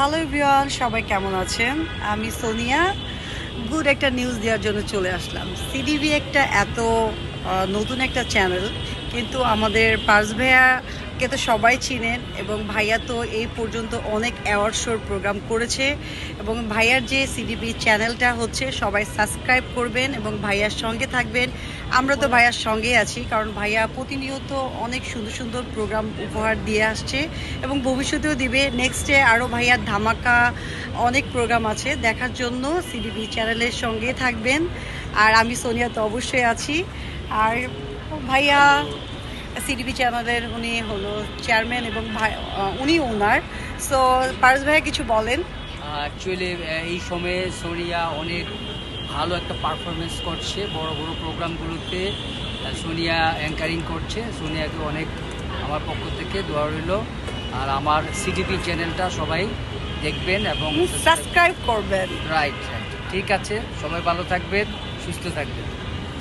Hello everyone, সবাই কেমন আছেন? আমি সোনিয়া। গুড একটা নিউজ দেওয়ার জন্য চলে আসলাম। সিডিবি একটা এত নতুন একটা চ্যানেল, কিন্তু আমাদের পার্স ভাইয়াকে তো সবাই চিনেন, এবং ভাইয়া তো এই পর্যন্ত অনেক অ্যাওয়ার্ড শোর প্রোগ্রাম করেছে। এবং ভাইয়ার যে সিডিবি চ্যানেলটা হচ্ছে, সবাই সাবস্ক্রাইব করবেন এবং ভাইয়ার সঙ্গে থাকবেন। আমরা তো ভাইয়ার সঙ্গেই আছি, কারণ ভাইয়া প্রতিনিয়ত অনেক সুন্দর সুন্দর প্রোগ্রাম উপহার দিয়ে আসছে এবং ভবিষ্যতেও দিবে। নেক্সটে আরও ভাইয়ার ধামাকা অনেক প্রোগ্রাম আছে দেখার জন্য। সিডিবি চ্যানেলের সঙ্গে থাকবেন। আর আমি সোনিয়া তো অবশ্যই আছি। আর ভাইয়া সিডিবি চ্যানেলের উনি হলো চেয়ারম্যান, এবং ভাই উনি ওনার। সো পারস ভাইয়া কিছু বলেন। অ্যাকচুয়ালি এই সময়ে সোনিয়া অনেক ভালো একটা পারফরমেন্স করছে বড় বড় প্রোগ্রামগুলোতে। সোনিয়া অ্যাঙ্কারিং করছে। সোনিয়াকে অনেক আমার পক্ষ থেকে দোয়া রইল। আর আমার সিটিভি চ্যানেলটা সবাই দেখবেন এবং সাবস্ক্রাইব করবেন। রাইট রাইট, ঠিক আছে। সবাই ভালো থাকবেন, সুস্থ থাকবেন।